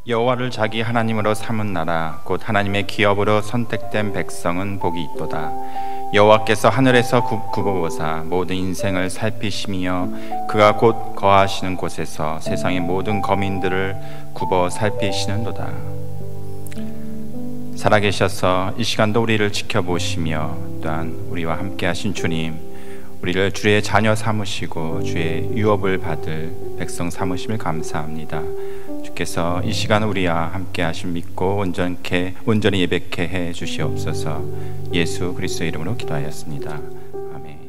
여호와를 자기 하나님으로 삼은 나라 곧 하나님의 기업으로 선택된 백성은 복이 있도다. 여호와께서 하늘에서 굽어보사 모든 인생을 살피시며 그가 곧 거하시는 곳에서 세상의 모든 거민들을 굽어 살피시는도다. 살아계셔서 이 시간도 우리를 지켜보시며 또한 우리와 함께 하신 주님, 우리를 주의 자녀 삼으시고 주의 유업을 받을 백성 삼으심을 감사합니다. 주께서 이 시간 우리와 함께 하심 믿고 온전히 예배케 해 주시옵소서. 예수 그리스도의 이름으로 기도하였습니다. 아멘.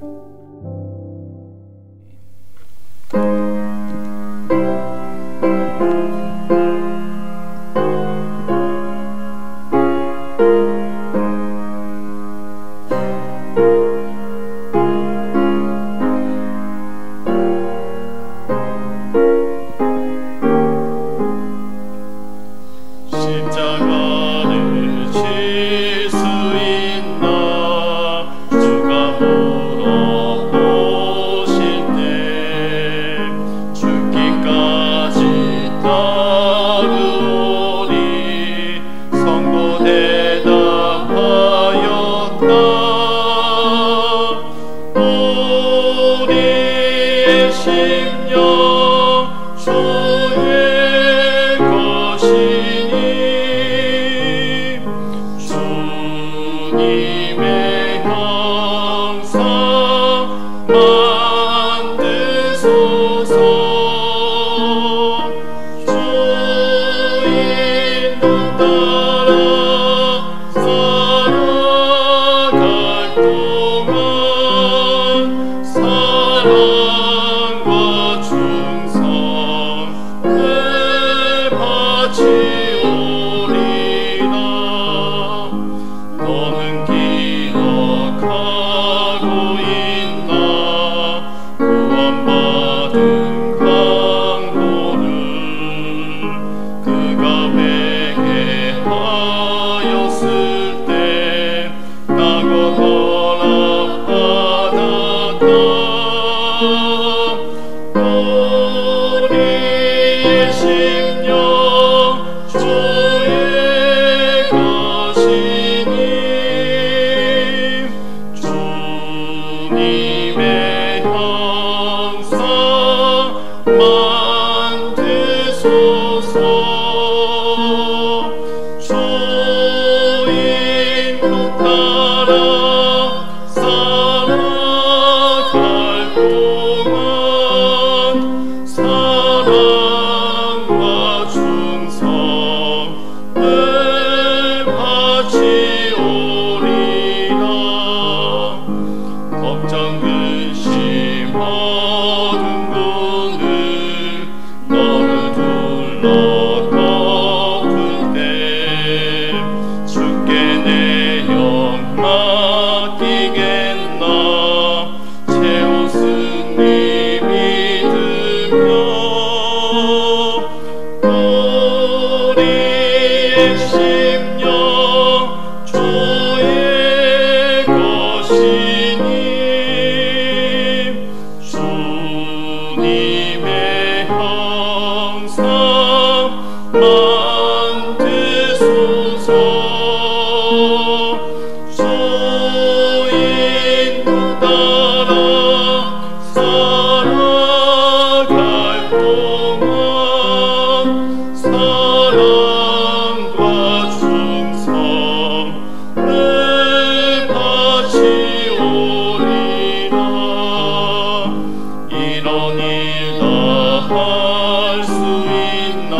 이런 일 다 할 수 있나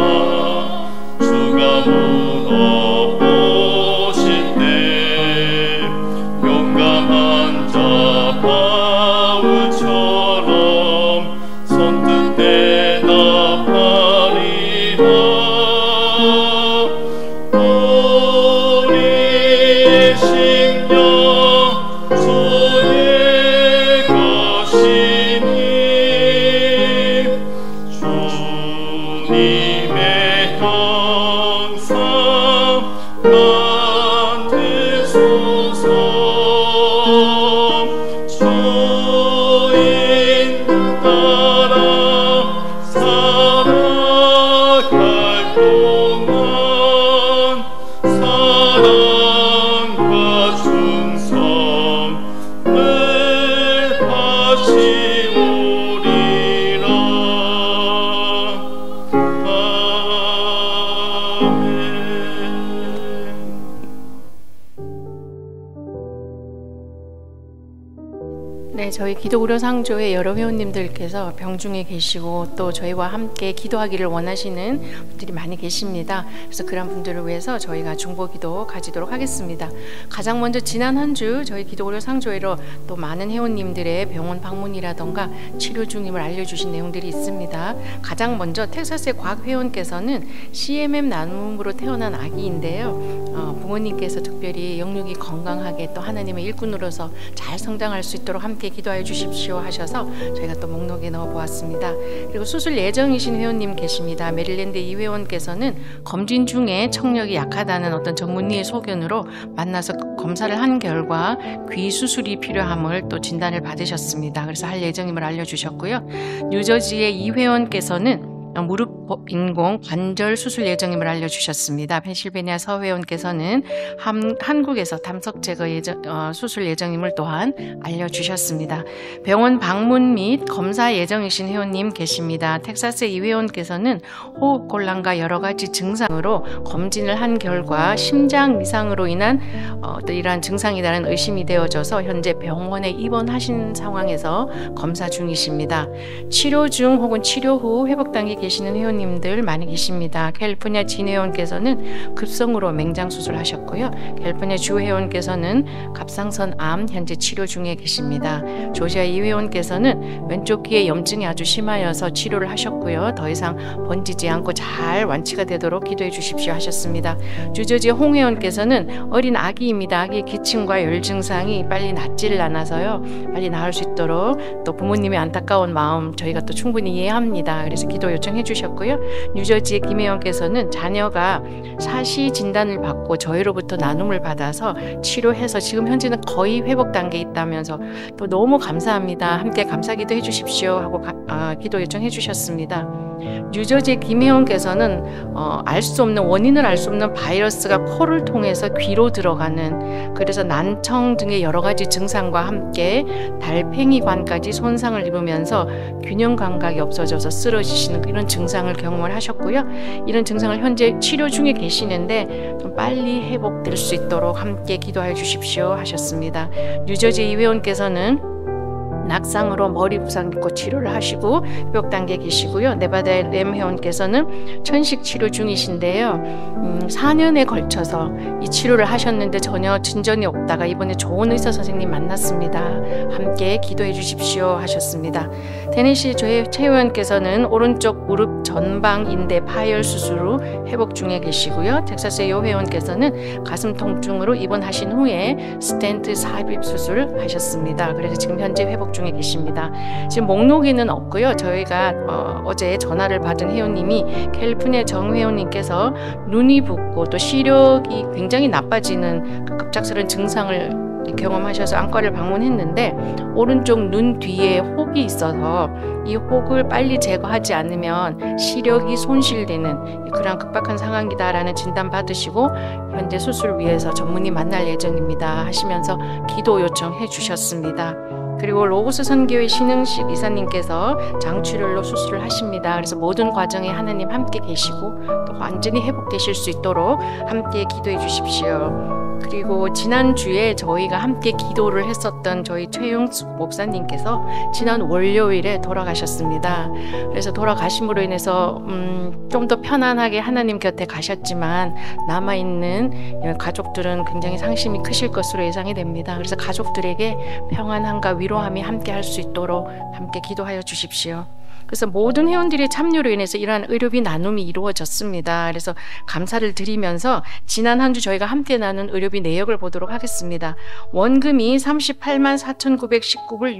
동안 사랑과 충성을 다시오리라. 네, 저희 기도의료 상조의 여러 회원님들께서 병중에 계시고 또 저희와 함께 기도하기를 원하시는 분들이 많이 계십니다. 그래서 그런 분들을 위해서 저희가 중보기도 가지도록 하겠습니다. 가장 먼저 지난 한 주 저희 기도의료 상조회로 또 많은 회원님들의 병원 방문이라던가 치료 중임을 알려주신 내용들이 있습니다. 가장 먼저 텍사스의 곽 회원께서는 CMM 난음으로 태어난 아기인데요. 부모님께서 특별히 영육이 건강하게 또 하나님의 일꾼으로서 잘 성장할 수 있도록 함께 기도하여 주십시오 하셔서 저희가 또 목록에 넣어 보았습니다. 그리고 수술 예정이신 회원님 계십니다. 메릴랜드 이 회원께서는 검진 중에 청력이 약하다는 어떤 전문의의 소견으로 만나서 검사를 한 결과 귀 수술이 필요함을 또 진단을 받으셨습니다. 그래서 할 예정임을 알려주셨고요. 뉴저지의 이 회원께서는 무릎 인공 관절 수술 예정임을 알려주셨습니다. 펜실베니아 서회원께서는 한국에서 담석 제거 수술 예정임을 또한 알려주셨습니다. 병원 방문 및 검사 예정이신 회원님 계십니다. 텍사스 이 회원께서는 호흡곤란과 여러 가지 증상으로 검진을 한 결과 심장 이상으로 인한 이러한 증상이라는 의심이 되어져서 현재 병원에 입원하신 상황에서 검사 중이십니다. 치료 중 혹은 치료 후 회복 단계 계시는 회원님들 많이 계십니다. 캘리포니아 진 회원께서는 급성으로 맹장 수술하셨고요. 캘리포니아 주 회원께서는 갑상선 암 현재 치료 중에 계십니다. 조지아 이 회원께서는 왼쪽 귀에 염증이 아주 심하여서 치료를 하셨고요. 더 이상 번지지 않고 잘 완치가 되도록 기도해 주십시오 하셨습니다. 뉴저지 홍 회원께서는 어린 아기입니다. 아기의 기침과 열 증상이 빨리 낫지를 않아서요. 빨리 나을 수 있도록 또 부모님의 안타까운 마음 저희가 또 충분히 이해합니다. 그래서 기도 요청해 주셨고요. 뉴저지의 김 회원께서는 자녀가 사시 진단을 받고 저희로부터 나눔을 받아서 치료해서 지금 현재는 거의 회복 단계에 있다면서 또 너무 감사합니다. 함께 감사기도 해주십시오 하고 기도 요청해 주셨습니다. 뉴저지의 김 회원께서는 알 수 없는 원인을 알 수 없는 바이러스가 코를 통해서 귀로 들어가는 그래서 난청 등의 여러 가지 증상과 함께 달팽이관까지 손상을 입으면서 균형 감각이 없어져서 쓰러지시는 이런 증상을 경험을 하셨고요. 이런 증상을 현재 치료 중에 계시는데 좀 빨리 회복될 수 있도록 함께 기도하여 주십시오 하셨습니다. 뉴저지 이 회원께서는 낙상으로 머리 부상 입고 치료를 하시고 회복 단계에 계시고요. 네바다의 램 회원께서는 천식 치료 중이신데요. 4년에 걸쳐서 이 치료를 하셨는데 전혀 진전이 없다가 이번에 좋은 의사 선생님 만났습니다. 함께 기도해 주십시오 하셨습니다. 테네시 조의 최 회원께서는 오른쪽 무릎 전방 인대 파열 수술 후 회복 중에 계시고요. 텍사스의 요 회원께서는 가슴 통증으로 입원하신 후에 스텐트 삽입 수술 하셨습니다. 그래서 지금 현재 회복 중에 계십니다. 지금 목록에는 없고요. 저희가 어제 전화를 받은 회원님이 캘리포니아 정 회원님께서 눈이 붓고 또 시력이 굉장히 나빠지는 급작스러운 증상을 경험하셔서 안과를 방문했는데 오른쪽 눈 뒤에 혹이 있어서 이 혹을 빨리 제거하지 않으면 시력이 손실되는 그런 급박한 상황이다라는 진단 받으시고 현재 수술을 위해서 전문의 만날 예정입니다 하시면서 기도 요청해 주셨습니다. 그리고 로고스 선교회 신흥식 이사님께서 장출혈로 수술을 하십니다. 그래서 모든 과정에 하나님 함께 계시고 또 완전히 회복되실 수 있도록 함께 기도해 주십시오. 그리고 지난주에 저희가 함께 기도를 했었던 저희 최용숙 목사님께서 지난 월요일에 돌아가셨습니다. 그래서 돌아가심으로 인해서 좀 더 편안하게 하나님 곁에 가셨지만 남아있는 가족들은 굉장히 상심이 크실 것으로 예상이 됩니다. 그래서 가족들에게 평안함과 위로함이 함께 할 수 있도록 함께 기도하여 주십시오. 그래서 모든 회원들의 참여로 인해서 이러한 의료비 나눔이 이루어졌습니다. 그래서 감사를 드리면서 지난 한 주 저희가 함께 나눈 의료비 내역을 보도록 하겠습니다. 원금이 38만 4,919불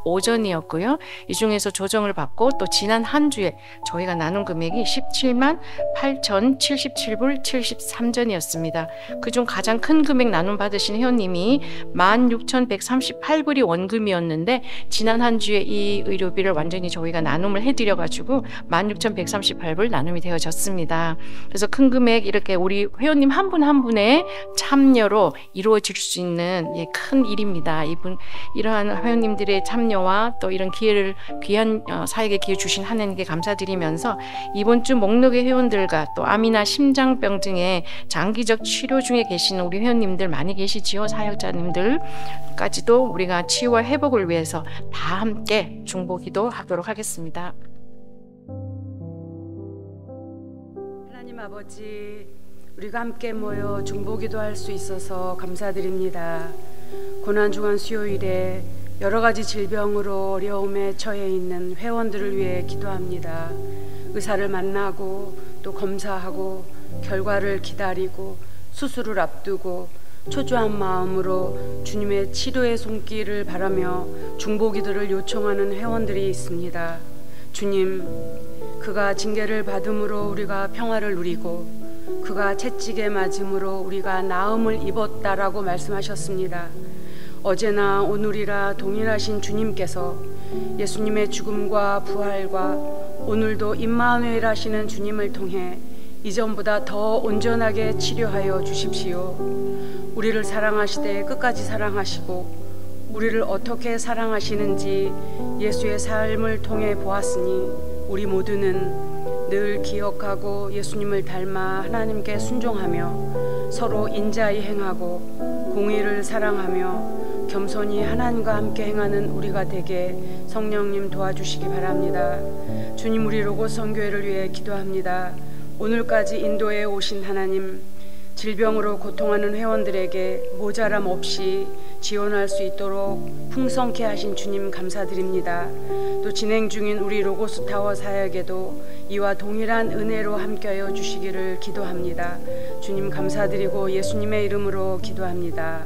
65전이었고요. 이 중에서 조정을 받고 또 지난 한 주에 저희가 나눈 금액이 17만 8,077불 73전이었습니다. 그중 가장 큰 금액 나눔 받으신 회원님이 16,138불이 원금이었는데 지난 한 주에 이 의료비를 완전히 저희가 나눈 나눔을 해드려가지고 16,138불 나눔이 되어졌습니다. 그래서 큰 금액 이렇게 우리 회원님 한 분 한 분의 참여로 이루어질 수 있는 큰 일입니다. 이러한 회원님들의 참여와 또 이런 기회를 귀한 사역의 기회 주신 하나님께 감사드리면서 이번 주 목록의 회원들과 또 암이나 심장병 등의 장기적 치료 중에 계시는 우리 회원님들 많이 계시지요. 사역자님들까지도 우리가 치유와 회복을 위해서 다 함께 중보기도 하도록 하겠습니다. 하나님 아버지, 우리가 함께 모여 중보기도 할 수 있어서 감사드립니다. 고난주간 수요일에 여러 가지 질병으로 어려움에 처해 있는 회원들을 위해 기도합니다. 의사를 만나고 또 검사하고 결과를 기다리고 수술을 앞두고 초조한 마음으로 주님의 치료의 손길을 바라며 중보기도를 요청하는 회원들이 있습니다. 주님, 그가 징계를 받음으로 우리가 평화를 누리고 그가 채찍에 맞음으로 우리가 나음을 입었다라고 말씀하셨습니다. 어제나 오늘이라 동일하신 주님께서 예수님의 죽음과 부활과 오늘도 임마누엘 하시는 주님을 통해 이전보다 더 온전하게 치료하여 주십시오. 우리를 사랑하시되 끝까지 사랑하시고 우리를 어떻게 사랑하시는지 예수의 삶을 통해 보았으니 우리 모두는 늘 기억하고 예수님을 닮아 하나님께 순종하며 서로 인자히 행하고 공의를 사랑하며 겸손히 하나님과 함께 행하는 우리가 되게 성령님 도와주시기 바랍니다. 주님, 우리 로고스 선교회를 위해 기도합니다. 오늘까지 인도에 오신 하나님, 질병으로 고통하는 회원들에게 모자람 없이 지원할 수 있도록 풍성케 하신 주님 감사드립니다. 또 진행 중인 우리 로고스 타워 사역에도 이와 동일한 은혜로 함께하여 주시기를 기도합니다. 주님 감사드리고 예수님의 이름으로 기도합니다.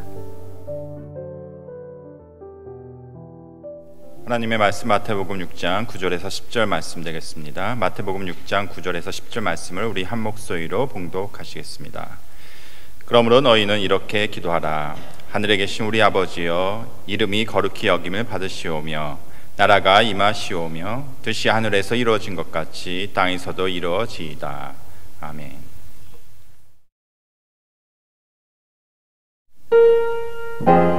하나님의 말씀 마태복음 6장 9절에서 10절 말씀 되겠습니다. 마태복음 6장 9절에서 10절 말씀을 우리 한 목소리로 봉독하시겠습니다. 그러므로 너희는 이렇게 기도하라. 하늘에 계신 우리 아버지여, 이름이 거룩히 여김을 받으시오며 나라가 임하시오며 뜻이 하늘에서 이루어진 것 같이 땅에서도 이루어지이다. 아멘. 오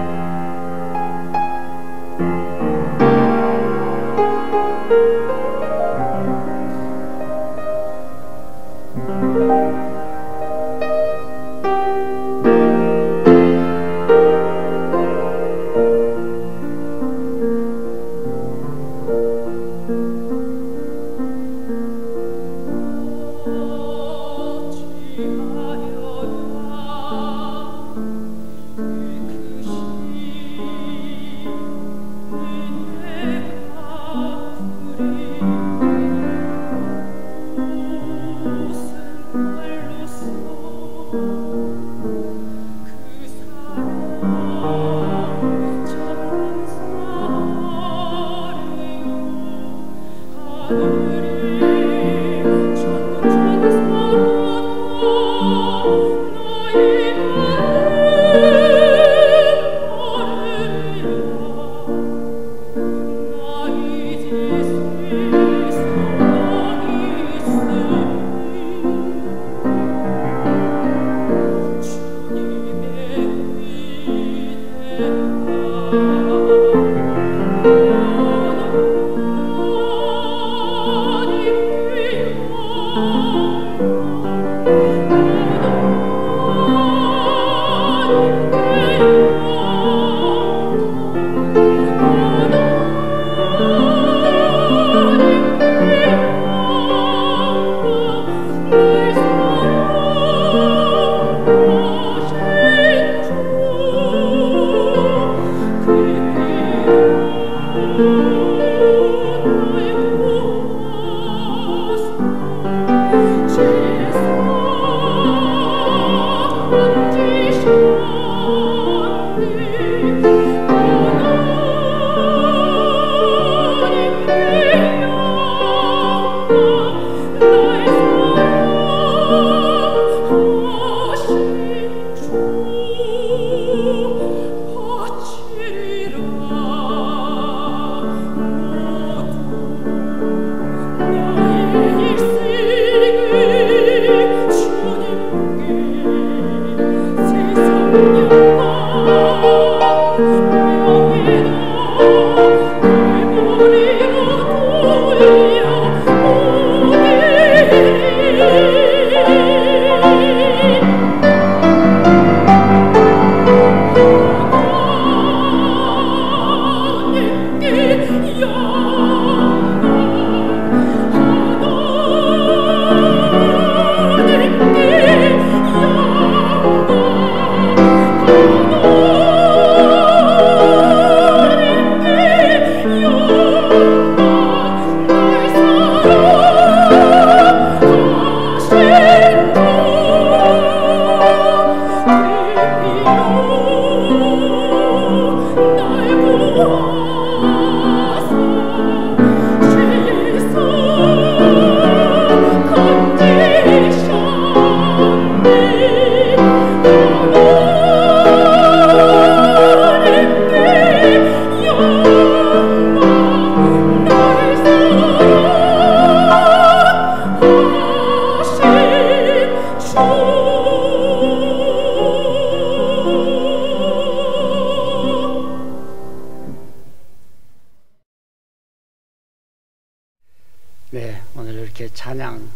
찬양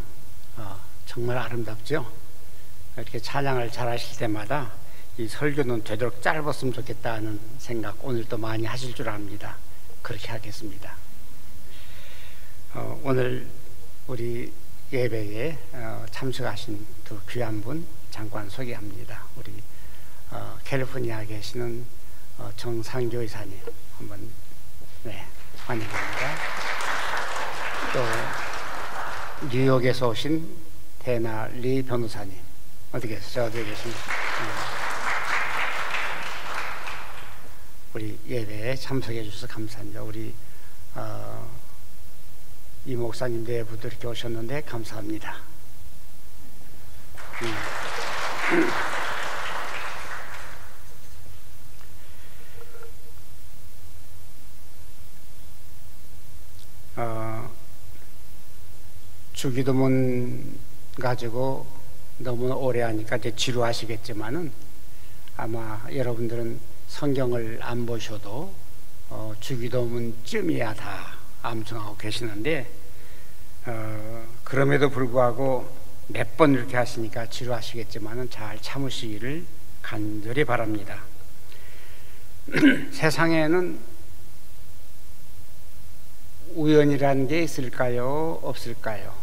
정말 아름답죠. 이렇게 찬양을 잘하실 때마다 이 설교는 되도록 짧았으면 좋겠다는 생각 오늘 또 많이 하실 줄 압니다. 그렇게 하겠습니다. 오늘 우리 예배에 참석하신 두 귀한 분 잠깐 소개합니다. 우리 캘리포니아에 계시는 정상교 이사님 한번 환영합니다. 또 뉴욕에서 오신 데나 리 변호사님 어떻게 계세요? 어디 계십니까? 우리 예배에 참석해 주셔서 감사합니다. 우리 이 목사님 내부도 이렇게 오셨는데 감사합니다. 주기도문 가지고 너무 오래 하니까 이제 지루하시겠지만은 아마 여러분들은 성경을 안 보셔도 주기도문쯤이야 다 암송하고 계시는데 그럼에도 불구하고 몇 번 이렇게 하시니까 지루하시겠지만은 잘 참으시기를 간절히 바랍니다. 세상에는 우연이라는 게 있을까요? 없을까요?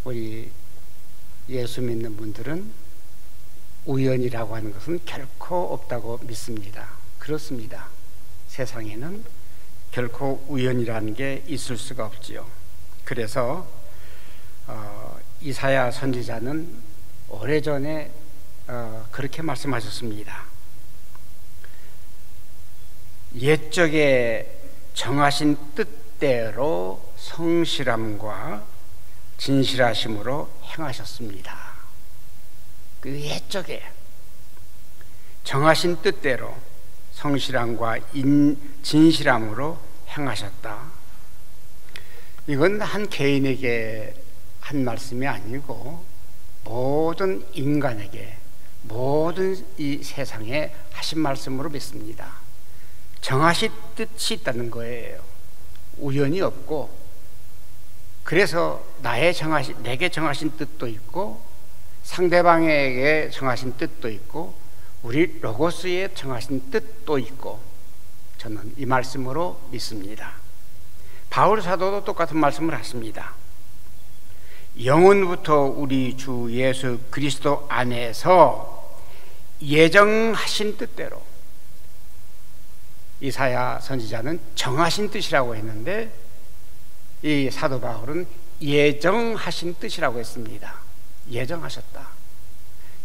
우리 예수 믿는 분들은 우연이라고 하는 것은 결코 없다고 믿습니다. 그렇습니다. 세상에는 결코 우연이라는 게 있을 수가 없지요. 그래서 이사야 선지자는 오래전에 그렇게 말씀하셨습니다. 옛적에 정하신 뜻대로 성실함과 진실하심으로 행하셨습니다. 그 옛적에 정하신 뜻대로 성실함과 진실함으로 행하셨다. 이건 한 개인에게 한 말씀이 아니고 모든 인간에게, 모든 이 세상에 하신 말씀으로 믿습니다. 정하신 뜻이 있다는 거예요. 우연이 없고, 그래서 내게 정하신 뜻도 있고 상대방에게 정하신 뜻도 있고 우리 로고스에 정하신 뜻도 있고, 저는 이 말씀으로 믿습니다. 바울 사도도 똑같은 말씀을 하십니다. 영원부터 우리 주 예수 그리스도 안에서 예정하신 뜻대로, 이사야 선지자는 정하신 뜻이라고 했는데 이 사도 바울은 예정하신 뜻이라고 했습니다. 예정하셨다.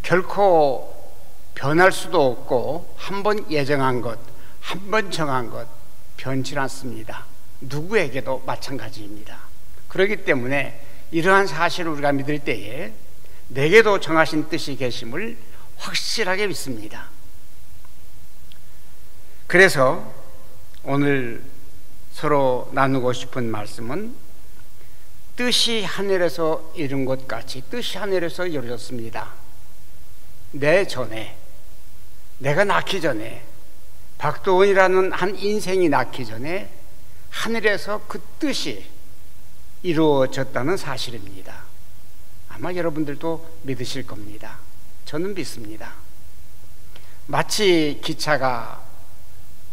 결코 변할 수도 없고 한 번 예정한 것, 한 번 정한 것 변치 않습니다. 누구에게도 마찬가지입니다. 그렇기 때문에 이러한 사실을 우리가 믿을 때에 내게도 정하신 뜻이 계심을 확실하게 믿습니다. 그래서 오늘 서로 나누고 싶은 말씀은 뜻이 하늘에서 이룬 것 같이 뜻이 하늘에서 이루어졌습니다. 내 전에, 내가 낳기 전에, 박도원이라는 한 인생이 낳기 전에 하늘에서 그 뜻이 이루어졌다는 사실입니다. 아마 여러분들도 믿으실 겁니다. 저는 믿습니다. 마치 기차가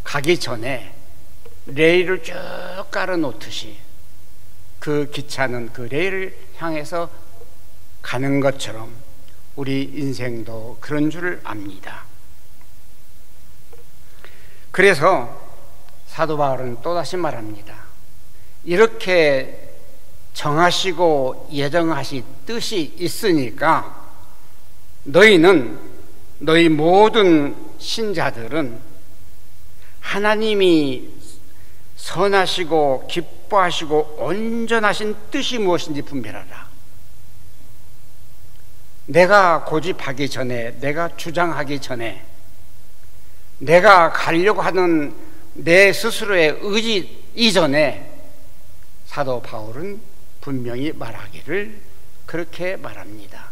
가기 전에 레일을 쭉 깔아놓듯이 그 기차는 그 레일을 향해서 가는 것처럼 우리 인생도 그런 줄 압니다. 그래서 사도 바울은 또다시 말합니다. 이렇게 정하시고 예정하신 뜻이 있으니까 너희 모든 신자들은 하나님이 선하시고 기뻐하시고 온전하신 뜻이 무엇인지 분별하라. 내가 고집하기 전에, 내가 주장하기 전에, 내가 가려고 하는 내 스스로의 의지 이전에 사도 바울은 분명히 말하기를 그렇게 말합니다.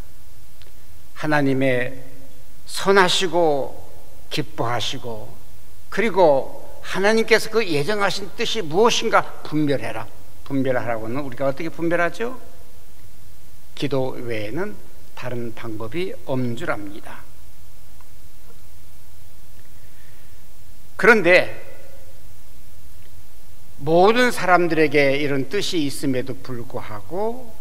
하나님의 선하시고 기뻐하시고 그리고 하나님께서 그 예정하신 뜻이 무엇인가 분별해라. 분별하라고는 우리가 어떻게 분별하죠? 기도 외에는 다른 방법이 없는 줄 압니다. 그런데 모든 사람들에게 이런 뜻이 있음에도 불구하고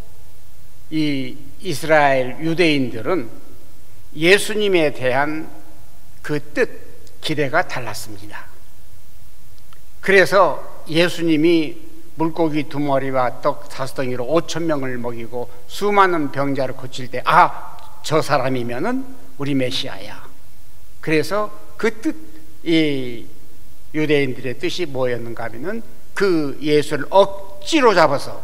이 이스라엘 유대인들은 예수님에 대한 그 뜻, 기대가 달랐습니다. 그래서 예수님이 물고기 2마리와 떡 5덩이로 5,000명을 먹이고 수많은 병자를 고칠 때, 저 사람이면은 우리 메시아야. 그래서 그 뜻, 이 유대인들의 뜻이 뭐였는가 하면은 그 예수를 억지로 잡아서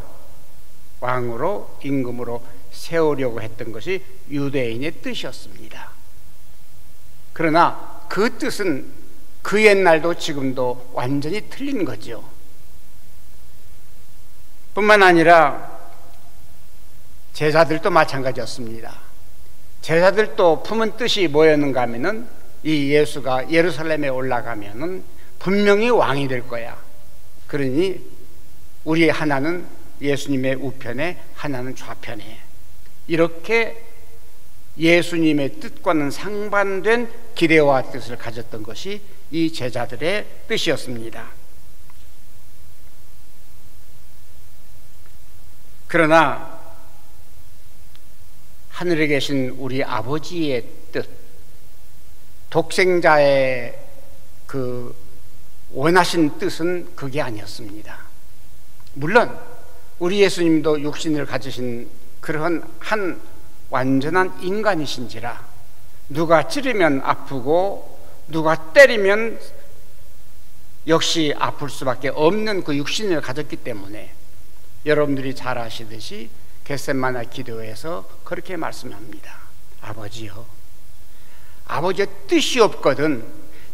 왕으로, 임금으로 세우려고 했던 것이 유대인의 뜻이었습니다. 그러나 그 뜻은 그 옛날도 지금도 완전히 틀린 거죠. 뿐만 아니라 제자들도 마찬가지였습니다. 제자들도 품은 뜻이 뭐였는가 하면은 이 예수가 예루살렘에 올라가면은 분명히 왕이 될 거야. 그러니 우리 하나는 예수님의 우편에, 하나는 좌편에, 이렇게 예수님의 뜻과는 상반된 기대와 뜻을 가졌던 것이 이 제자들의 뜻이었습니다. 그러나 하늘에 계신 우리 아버지의 뜻, 독생자의 그 원하신 뜻은 그게 아니었습니다. 물론 우리 예수님도 육신을 가지신 그런 한 완전한 인간이신지라 누가 찌르면 아프고 누가 때리면 역시 아플 수밖에 없는 그 육신을 가졌기 때문에 여러분들이 잘 아시듯이 겟세마네 기도에서 그렇게 말씀합니다. 아버지요, 아버지의 뜻이 없거든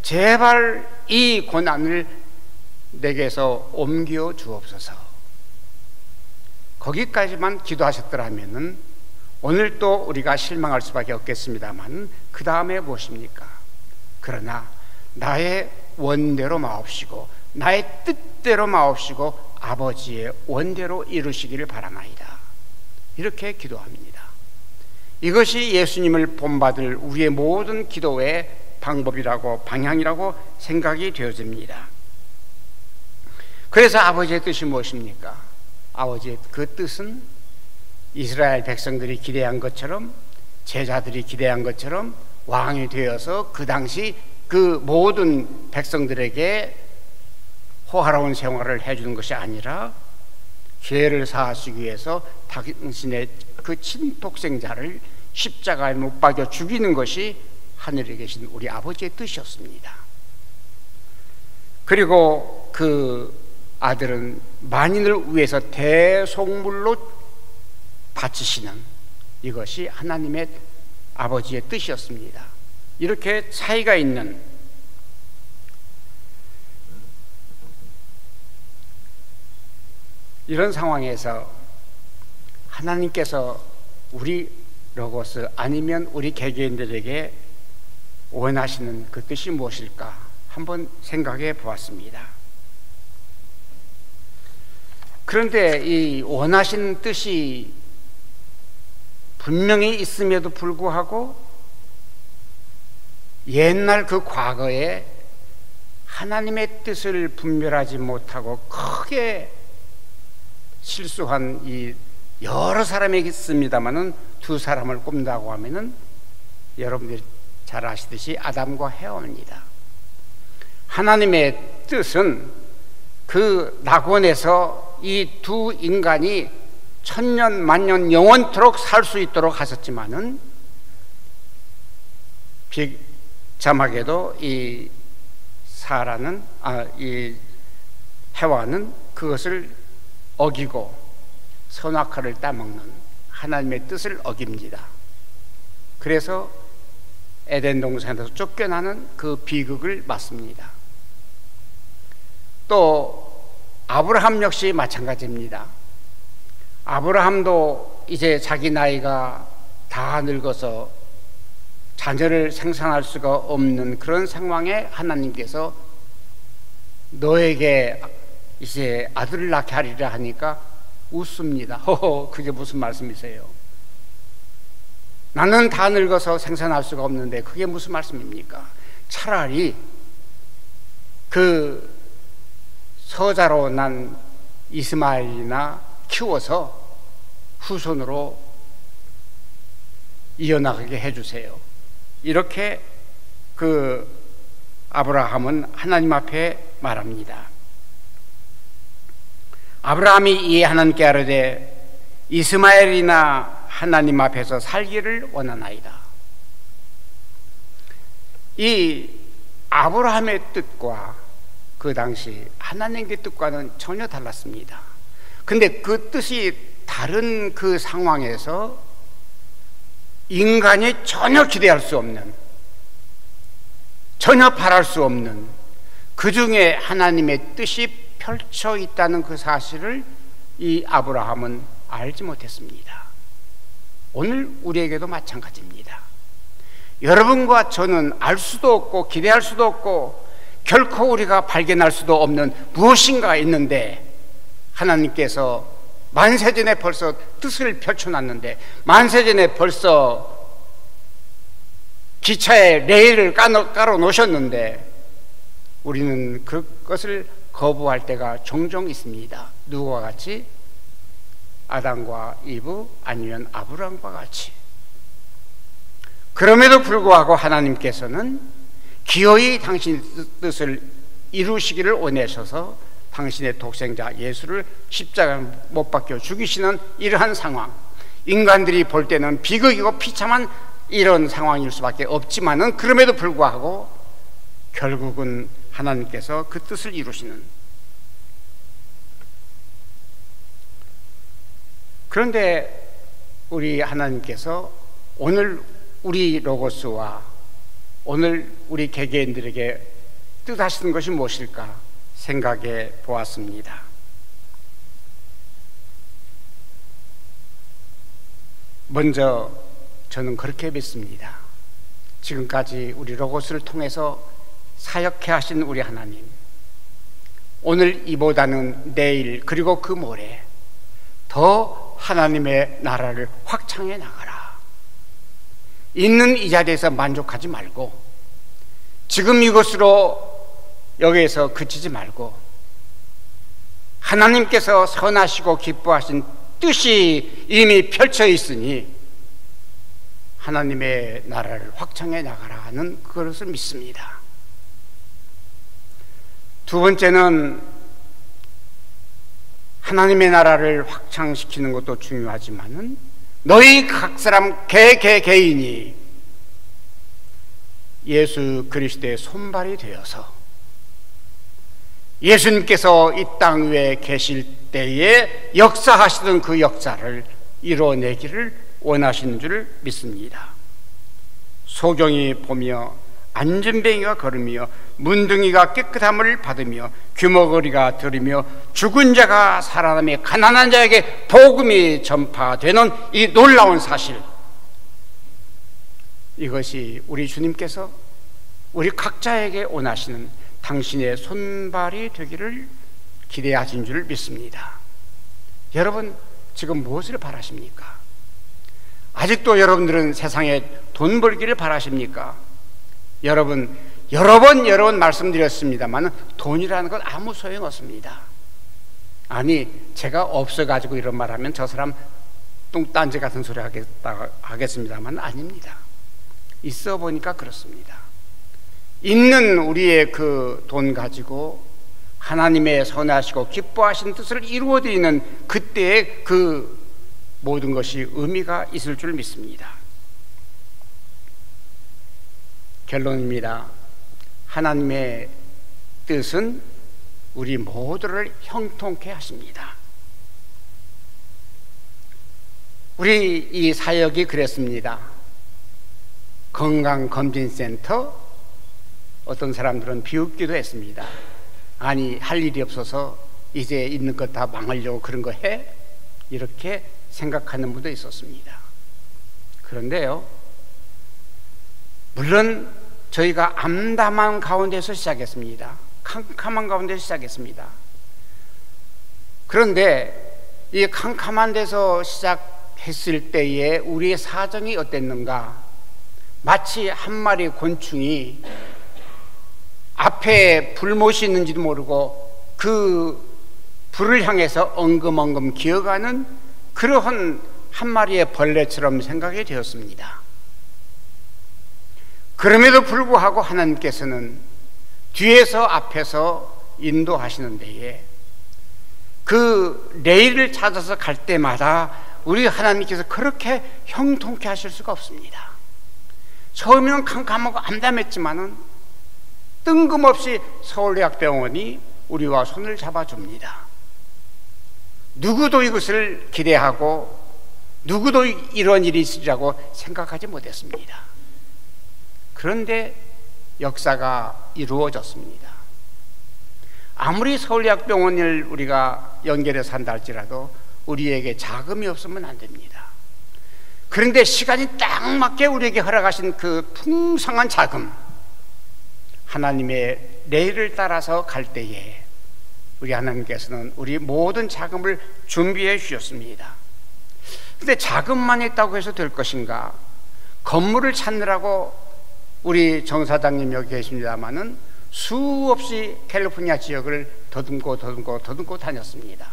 제발 이 고난을 내게서 옮겨 주옵소서. 거기까지만 기도하셨더라면은 오늘 또 우리가 실망할 수밖에 없겠습니다만 그 다음에 무엇입니까? 그러나 나의 원대로 마옵시고 나의 뜻대로 마옵시고 아버지의 원대로 이루시기를 바라나이다. 이렇게 기도합니다. 이것이 예수님을 본받을 우리의 모든 기도의 방법이라고, 방향이라고 생각이 되어집니다. 그래서 아버지의 뜻이 무엇입니까? 아버지의 그 뜻은 이스라엘 백성들이 기대한 것처럼, 제자들이 기대한 것처럼 왕이 되어서 그 당시 그 모든 백성들에게 호화로운 생활을 해주는 것이 아니라 죄를 사하시기 위해서 당신의 그 친독생자를 십자가에 못 박여 죽이는 것이 하늘에 계신 우리 아버지의 뜻이었습니다. 그리고 그 아들은 만인을 위해서 대속물로 바치시는 이것이 하나님의 아버지의 뜻이었습니다. 이렇게 차이가 있는 이런 상황에서 하나님께서 우리 로고스 아니면 우리 개개인들에게 원하시는 그 뜻이 무엇일까 한번 생각해 보았습니다. 그런데 이 원하시는 뜻이 분명히 있음에도 불구하고 옛날 그 과거에 하나님의 뜻을 분별하지 못하고 크게 실수한 이 여러 사람이 있습니다만은 두 사람을 꼽는다고 하면은 여러분들이 잘 아시듯이 아담과 해와입니다. 하나님의 뜻은 그 낙원에서 이 두 인간이 천년 만년 영원토록 살 수 있도록 하셨지만은 비참하게도 이 사라는 이 해와는 그것을 어기고 선악과를 따먹는 하나님의 뜻을 어깁니다. 그래서 에덴 동산에서 쫓겨나는 그 비극을 맞습니다. 또 아브라함 역시 마찬가지입니다. 아브라함도 이제 자기 나이가 다 늙어서 자녀를 생산할 수가 없는 그런 상황에 하나님께서 너에게 이제 아들을 낳게 하리라 하니까 웃습니다. 허허, 그게 무슨 말씀이세요? 나는 다 늙어서 생산할 수가 없는데 그게 무슨 말씀입니까? 차라리 그 서자로 난 이스마엘이나 키워서 후손으로 이어나가게 해주세요. 이렇게 그 아브라함은 하나님 앞에 말합니다. 아브라함이 이 하나님께 아뢰되 이스마엘이나 하나님 앞에서 살기를 원하나이다. 이 아브라함의 뜻과 그 당시 하나님의 뜻과는 전혀 달랐습니다. 근데 그 뜻이 다른 그 상황에서 인간이 전혀 기대할 수 없는, 전혀 바랄 수 없는 그 중에 하나님의 뜻이 펼쳐 있다는 그 사실을 이 아브라함은 알지 못했습니다. 오늘 우리에게도 마찬가지입니다. 여러분과 저는 알 수도 없고 기대할 수도 없고 결코 우리가 발견할 수도 없는 무엇인가 있는데, 하나님께서 만세전에 벌써 뜻을 펼쳐놨는데, 만세전에 벌써 기차에 레일을 깔아 놓으셨는데 우리는 그것을 거부할 때가 종종 있습니다. 누구와 같이? 아담과 이브, 아니면 아브라함과 같이. 그럼에도 불구하고 하나님께서는 기어이 당신 뜻을 이루시기를 원하셔서 당신의 독생자 예수를 십자가에 못 박혀 죽이시는 이러한 상황, 인간들이 볼 때는 비극이고 비참한 이런 상황일 수밖에 없지만은 그럼에도 불구하고 결국은 하나님께서 그 뜻을 이루시는. 그런데 우리 하나님께서 오늘 우리 로고스와 오늘 우리 개개인들에게 뜻하시는 것이 무엇일까 생각해 보았습니다. 먼저 저는 그렇게 믿습니다. 지금까지 우리 로고스를 통해서 사역해 하신 우리 하나님, 오늘 이보다는 내일 그리고 그 모레 더 하나님의 나라를 확장해 나가라. 있는 이 자리에서 만족하지 말고 지금 이것으로 여기에서 그치지 말고 하나님께서 선하시고 기뻐하신 뜻이 이미 펼쳐 있으니 하나님의 나라를 확장해 나가라 하는 그것을 믿습니다. 두 번째는 하나님의 나라를 확장시키는 것도 중요하지만은 너희 각 사람 개인이 예수 그리스도의 손발이 되어서 예수님께서 이 땅 위에 계실 때에 역사하시던 그 역사를 이뤄내기를 원하시는 줄 믿습니다. 소경이 보며 안전뱅이가 걸으며 문둥이가 깨끗함을 받으며 귀머거리가 들으며 죽은 자가 살아나며 가난한 자에게 복음이 전파되는 이 놀라운 사실, 이것이 우리 주님께서 우리 각자에게 원하시는 당신의 손발이 되기를 기대하신 줄 믿습니다. 여러분 지금 무엇을 바라십니까? 아직도 여러분들은 세상에 돈 벌기를 바라십니까? 여러분 여러 번 말씀드렸습니다만 돈이라는 건 아무 소용 없습니다. 아니 제가 없어가지고 이런 말하면 저 사람 뚱딴지 같은 소리 하겠습니다만 아닙니다. 있어 보니까 그렇습니다. 있는 우리의 그 돈 가지고 하나님의 선하시고 기뻐하신 뜻을 이루어드리는 그때의 그 모든 것이 의미가 있을 줄 믿습니다. 결론입니다. 하나님의 뜻은 우리 모두를 형통케 하십니다. 우리 이 사역이 그랬습니다. 건강검진센터, 어떤 사람들은 비웃기도 했습니다. 아니 할 일이 없어서 이제 있는 것 다 망하려고 그런 거 해? 이렇게 생각하는 분도 있었습니다. 그런데요, 물론 저희가 암담한 가운데서 시작했습니다. 캄캄한 가운데서 시작했습니다. 그런데 이 캄캄한 데서 시작했을 때에 우리의 사정이 어땠는가? 마치 한 마리 곤충이 앞에 불못이 있는지도 모르고 그 불을 향해서 엉금엉금 기어가는 그러한 한 마리의 벌레처럼 생각이 되었습니다. 그럼에도 불구하고 하나님께서는 뒤에서 앞에서 인도하시는 데에 그 레일을 찾아서 갈 때마다 우리 하나님께서 그렇게 형통케 하실 수가 없습니다. 처음에는 캄캄하고 암담했지만은 뜬금없이 서울대학병원이 우리와 손을 잡아줍니다. 누구도 이것을 기대하고 누구도 이런 일이 있으리라고 생각하지 못했습니다. 그런데 역사가 이루어졌습니다. 아무리 서울대학병원을 우리가 연결해서 한다 할지라도 우리에게 자금이 없으면 안 됩니다. 그런데 시간이 딱 맞게 우리에게 허락하신 그 풍성한 자금, 하나님의 레일을 따라서 갈 때에 우리 하나님께서는 우리 모든 자금을 준비해 주셨습니다. 그런데 자금만 있다고 해서 될 것인가? 건물을 찾느라고 우리 정 사장님 여기 계십니다마는 수없이 캘리포니아 지역을 더듬고 다녔습니다.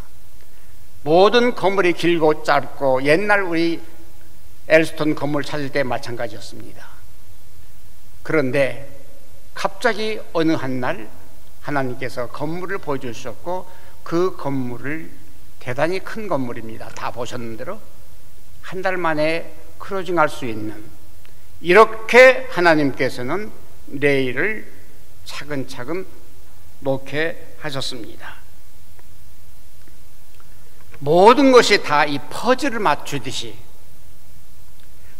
모든 건물이 길고 짧고 옛날 우리 엘스톤 건물 찾을 때 마찬가지였습니다. 그런데 갑자기 어느 한 날 하나님께서 건물을 보여주셨고 그 건물을 대단히 큰 건물입니다. 다 보셨는 대로 한 달 만에 크로징할 수 있는, 이렇게 하나님께서는 레일을 차근차근 놓게 하셨습니다. 모든 것이 다 이 퍼즐을 맞추듯이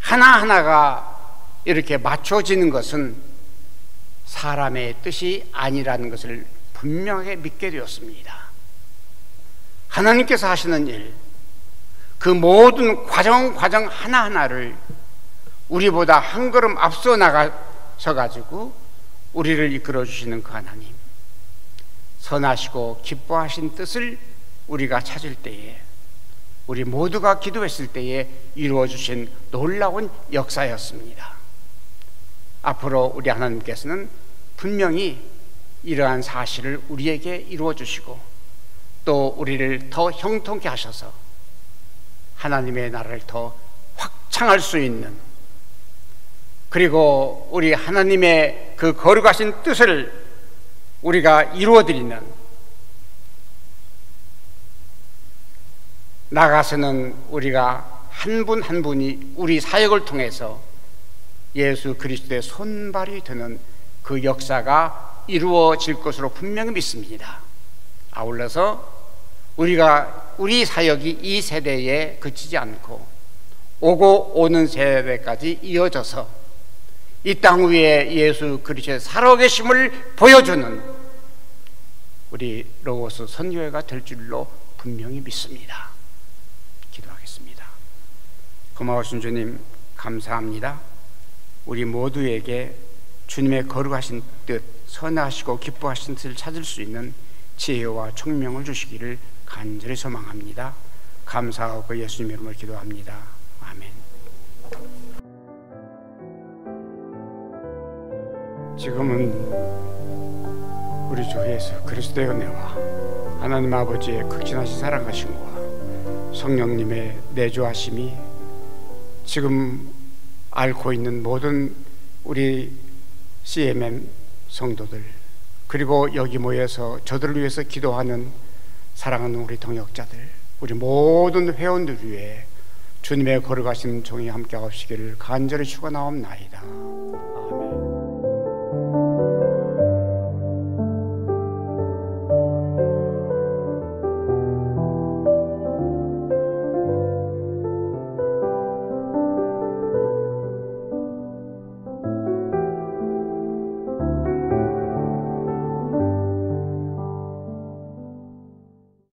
하나하나가 이렇게 맞춰지는 것은 사람의 뜻이 아니라는 것을 분명하게 믿게 되었습니다. 하나님께서 하시는 일, 그 모든 과정 하나하나를 우리보다 한 걸음 앞서 나가서 가지고 우리를 이끌어 주시는 그 하나님, 선하시고 기뻐하신 뜻을 우리가 찾을 때에, 우리 모두가 기도했을 때에 이루어 주신 놀라운 역사였습니다. 앞으로 우리 하나님께서는 분명히 이러한 사실을 우리에게 이루어 주시고 또 우리를 더 형통케 하셔서 하나님의 나라를 더 확장할 수 있는, 그리고 우리 하나님의 그 거룩하신 뜻을 우리가 이루어드리는, 나가서는 우리가 한 분 한 분이 우리 사역을 통해서 예수 그리스도의 손발이 되는 그 역사가 이루어질 것으로 분명히 믿습니다. 아울러서 우리 사역이 이 세대에 그치지 않고 오고 오는 세대까지 이어져서 이 땅 위에 예수 그리스도의 살아계심을 보여주는 우리 로고스 선교회가 될 줄로 분명히 믿습니다. 기도하겠습니다. 고마우신 주님, 감사합니다. 우리 모두에게 주님의 거룩하신 뜻, 선하시고 기뻐하신 뜻을 찾을 수 있는 지혜와 총명을 주시기를 간절히 소망합니다. 감사하고 예수님의 이름으로 기도합니다. 아멘. 지금은 우리 주 예수 그리스도의 은혜와 하나님 아버지의 극진하신 사랑하심과 성령님의 내주하심이 지금 앓고 있는 모든 우리 CMM 성도들, 그리고 여기 모여서 저들을 위해서 기도하는 사랑하는 우리 동역자들, 우리 모든 회원들 위해 주님의 거룩하신 종이 함께 하시기를 간절히 축원하옵나이다.